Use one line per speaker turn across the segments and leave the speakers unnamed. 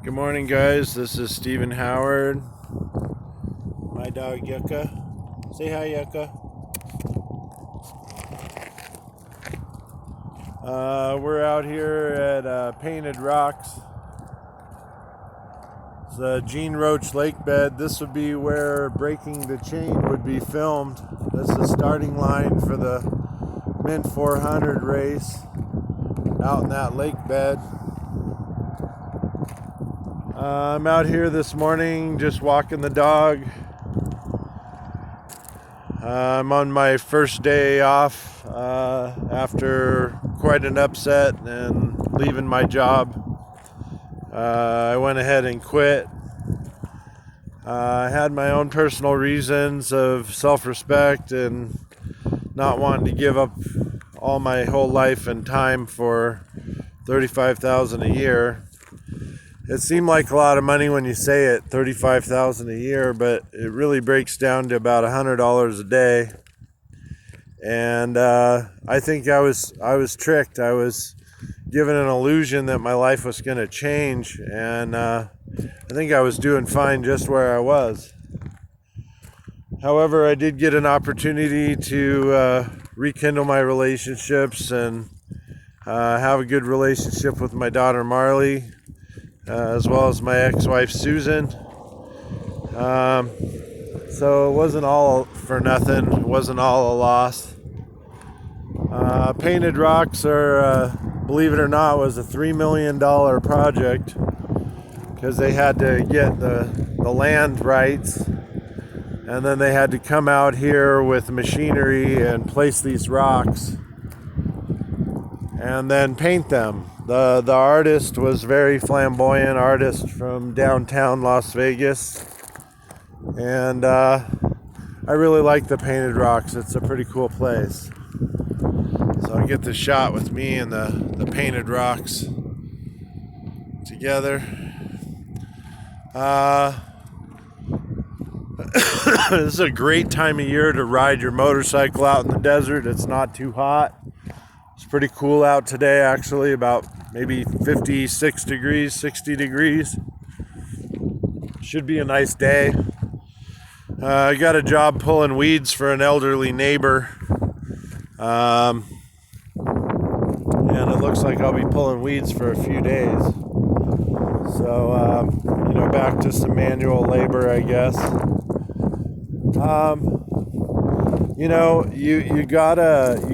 Good morning, guys. This is Stephen Howard. My dog Yucca. Say hi, Yucca. We're out here at Painted Rocks. It's the Gene Roach Lake bed. This would be where Breaking the Chain would be filmed. That's the starting line for the Mint 400 race out in that lake bed. I'm out here this morning just walking the dog. I'm on my first day off after quite an upset and leaving my job. I went ahead and quit. I had my own personal reasons of self-respect and not wanting to give up all my whole life and time for $35,000 a year. It seemed like a lot of money when you say it, $35,000 a year, but it really breaks down to about $100 a day. And I think I was tricked. I was given an illusion that my life was going to change, and I think I was doing fine just where I was. However, I did get an opportunity to rekindle my relationships and have a good relationship with my daughter Marley, as well as my ex-wife Susan. So it wasn't all for nothing. It wasn't all a loss. Painted Rocks believe it or not, was a $3 million project because they had to get the land rights, and then they had to come out here with machinery and place these rocks and then paint them. The artist was very flamboyant artist from downtown Las Vegas, and I really like the Painted Rocks. It's a pretty cool place. So I get the shot with me and the Painted Rocks together. This is a great time of year to ride your motorcycle out in the desert. It's not too hot. It's pretty cool out today, actually, about maybe 56 degrees, 60 degrees. Should be a nice day. I got a job pulling weeds for an elderly neighbor. And it looks like I'll be pulling weeds for a few days. So, back to some manual labor, I guess. You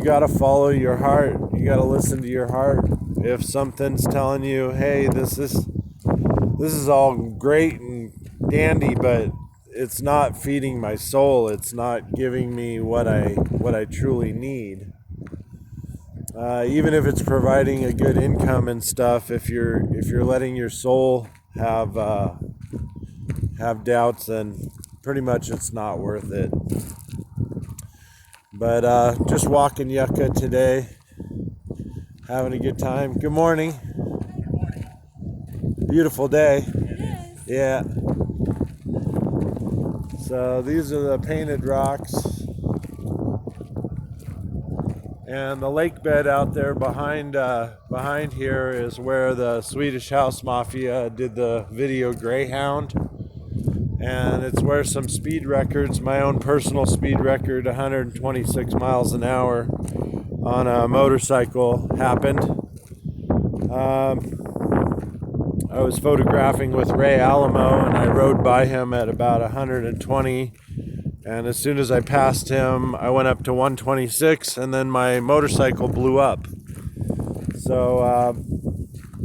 gotta follow your heart. You gotta listen to your heart. If something's telling you, hey, this is all great and dandy, but it's not feeding my soul. It's not giving me what I truly need. Even if it's providing a good income and stuff, if you're letting your soul have doubts, then pretty much it's not worth it. But just walking Yucca today, having a good time. Good morning. Beautiful day.
It is.
Yeah. So these are the Painted Rocks. And the lake bed out there behind here is where the Swedish House Mafia did the video Greyhound. And it's where some speed records, my own personal speed record, 126 miles an hour on a motorcycle, happened. I was photographing with Ray Alamo, and I rode by him at about 120. And as soon as I passed him, I went up to 126, and then my motorcycle blew up. So,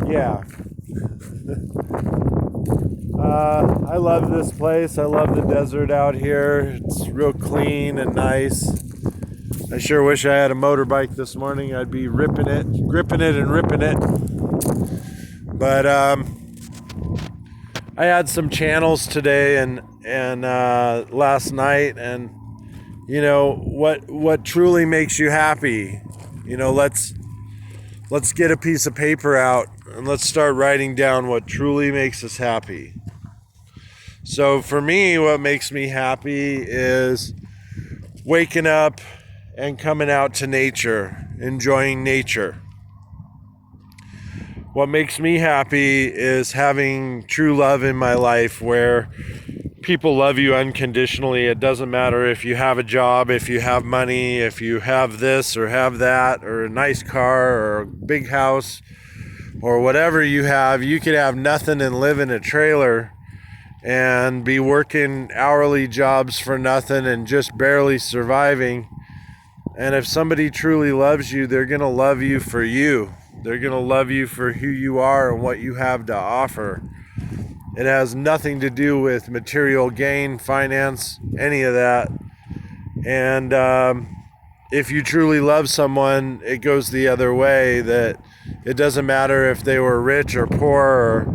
yeah. I love this place. I love the desert out here. It's real clean and nice. I sure wish I had a motorbike this morning. I'd be gripping it and ripping it. But I had some channels today and last night, and what truly makes you happy. Let's get a piece of paper out and let's start writing down what truly makes us happy. So for me, what makes me happy is waking up and coming out to nature, enjoying nature. what makes me happy is having true love in my life where people love you unconditionally. It doesn't matter if you have a job, if you have money, if you have this or have that, or a nice car or a big house or whatever you have. You could have nothing and live in a trailer and be working hourly jobs for nothing and just barely surviving. And if somebody truly loves you, they're going to love you for you. They're going to love you for who you are and what you have to offer. It has nothing to do with material gain, finance, any of that. And if you truly love someone, it goes the other way, that it doesn't matter if they were rich or poor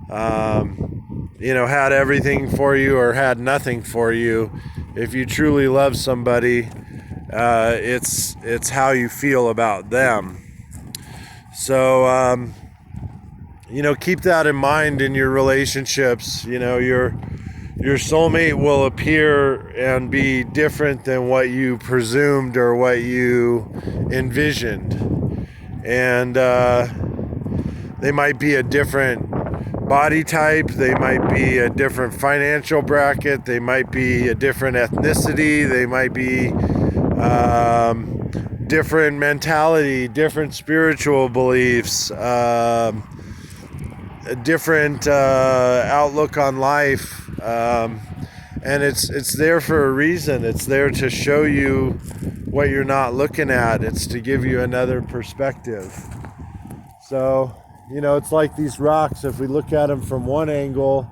or had everything for you or had nothing for you. If you truly love somebody, it's how you feel about them. So keep that in mind in your relationships. Your soulmate will appear and be different than what you presumed or what you envisioned, and they might be a different body type, they might be a different financial bracket, they might be a different ethnicity, they might be different mentality, different spiritual beliefs, a different outlook on life, and it's there for a reason. It's there to show you what you're not looking at. It's to give you another perspective. So it's like these rocks. If we look at them from one angle,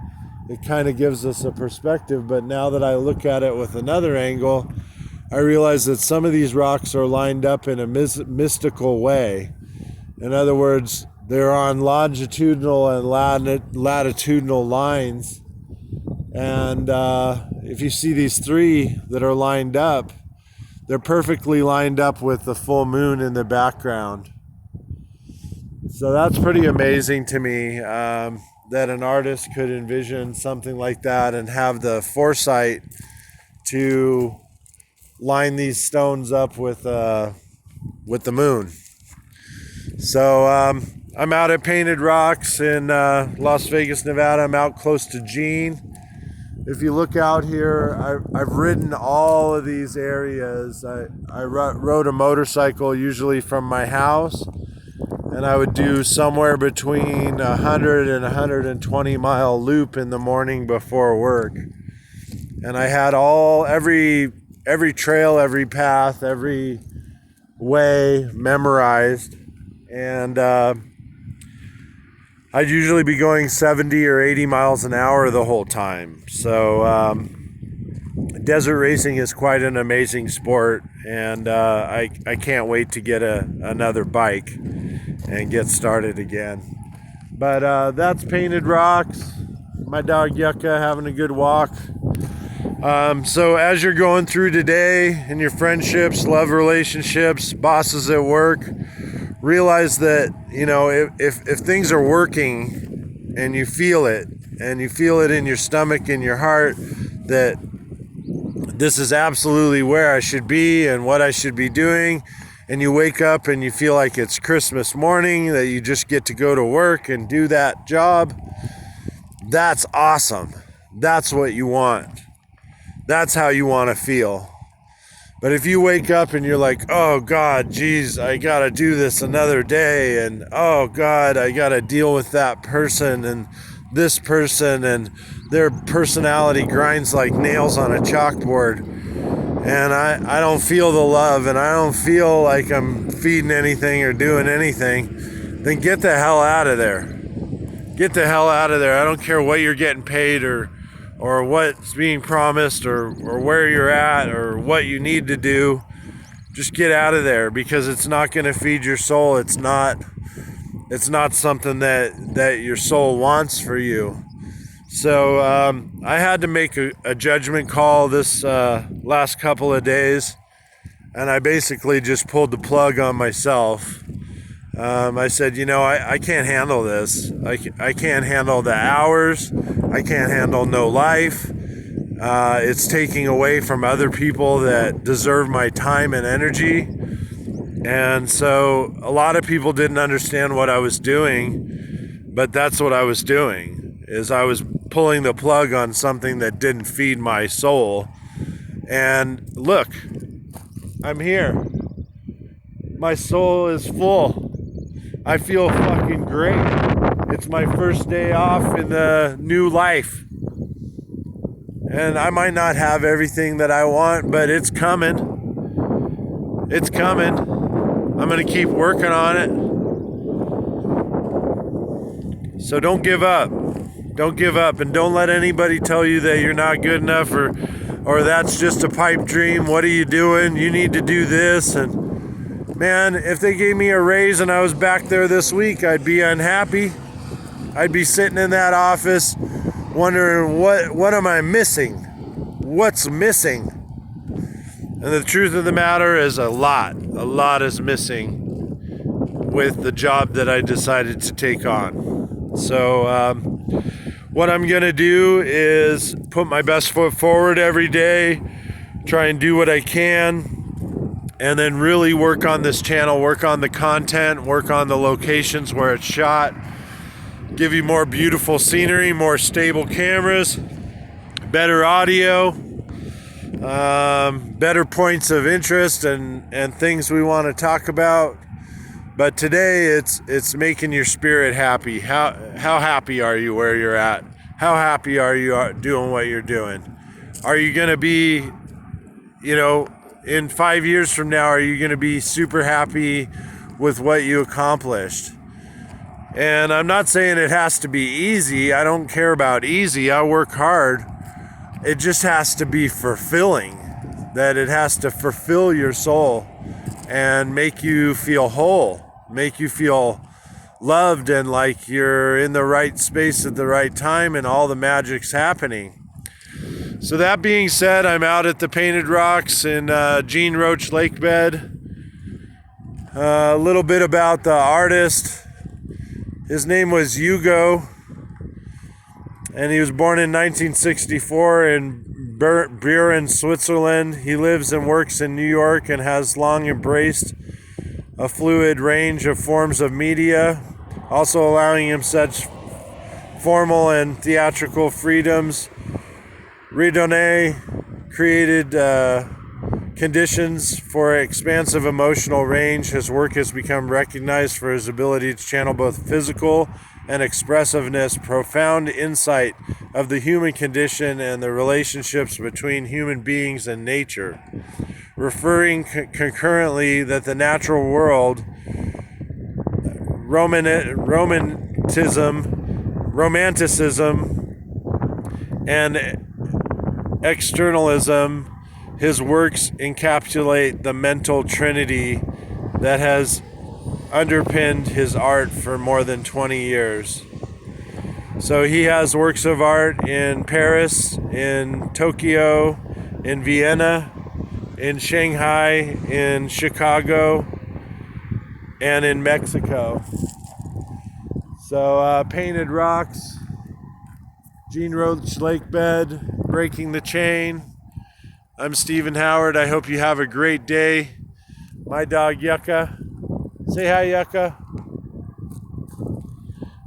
it kind of gives us a perspective. But now that I look at it with another angle, I realize that some of these rocks are lined up in a mystical way. In other words, they're on longitudinal and latitudinal lines. And if you see these three that are lined up, they're perfectly lined up with the full moon in the background. So that's pretty amazing to me, that an artist could envision something like that and have the foresight to line these stones up with the moon. So I'm out at Painted Rocks in Las Vegas, Nevada. I'm out close to Gene. If you look out here, I've ridden all of these areas. I rode a motorcycle usually from my house, and I would do somewhere between 100 and 120 mile loop in the morning before work. And I had every trail, every path, every way memorized. And I'd usually be going 70 or 80 miles an hour the whole time. So desert racing is quite an amazing sport, and I can't wait to get another bike and get started again. But that's Painted Rocks. My dog Yucca having a good walk. So as you're going through today in your friendships, love relationships, bosses at work, realize that, if things are working and you feel it in your stomach, in your heart, that this is absolutely where I should be and what I should be doing, and you wake up and you feel like it's Christmas morning, that you just get to go to work and do that job, that's awesome. That's what you want. That's how you want to feel. But if you wake up and you're like, oh God, geez, I gotta do this another day, and oh God, I gotta deal with that person and this person, and their personality grinds like nails on a chalkboard, and I don't feel the love, and I don't feel like I'm feeding anything or doing anything, then get the hell out of there. Get the hell out of there. I don't care what you're getting paid or what's being promised or where you're at or what you need to do. Just get out of there, because it's not going to feed your soul. It's not something that your soul wants for you. So I had to make a judgment call this last couple of days, and I basically just pulled the plug on myself. I said, I can't handle this. I can't handle the hours. I can't handle no life. It's taking away from other people that deserve my time and energy. And so a lot of people didn't understand what I was doing, but that's what I was doing, is I was pulling the plug on something that didn't feed my soul. And look, I'm here. My soul is full. I feel fucking great. It's my first day off in the new life. And I might not have everything that I want, but it's coming. It's coming. I'm going to keep working on it. So don't give up. Don't give up, and don't let anybody tell you that you're not good enough or that's just a pipe dream. What are you doing? You need to do this. And man, if they gave me a raise and I was back there this week, I'd be unhappy. I'd be sitting in that office wondering what am I missing? What's missing? And the truth of the matter is a lot is missing with the job that I decided to take on. So what I'm going to do is put my best foot forward every day, try and do what I can, and then really work on this channel, work on the content, work on the locations where it's shot, give you more beautiful scenery, more stable cameras, better audio, better points of interest and things we want to talk about. But today it's making your spirit happy. How happy are you where you're at? How happy are you doing what you're doing? Are you going to be, in 5 years from now, are you going to be super happy with what you accomplished? And I'm not saying it has to be easy. I don't care about easy. I work hard. It just has to be fulfilling. That it has to fulfill your soul and make you feel whole, make you feel loved and like you're in the right space at the right time and all the magic's happening. So that being said, I'm out at the Painted Rocks in Gene Roach Lake Bed. A little bit about the artist. His name was Hugo, and he was born in 1964 in Buren, Switzerland. He lives and works in New York and has long embraced a fluid range of forms of media, also allowing him such formal and theatrical freedoms. Redonné created conditions for expansive emotional range. His work has become recognized for his ability to channel both physical and expressiveness, profound insight of the human condition and the relationships between human beings and nature, referring concurrently that the natural world, romanticism, and externalism. His works encapsulate the mental trinity that has underpinned his art for more than 20 years. So he has works of art in Paris, in Tokyo, in Vienna, in Shanghai, in Chicago, and in Mexico. So Painted Rocks, Gene Roach Lake Bed, Breaking the Chain. I'm Stephen Howard. I hope you have a great day. My dog Yucca. Say hi, Yucca.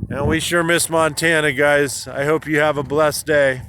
And we sure miss Montana, guys. I hope you have a blessed day.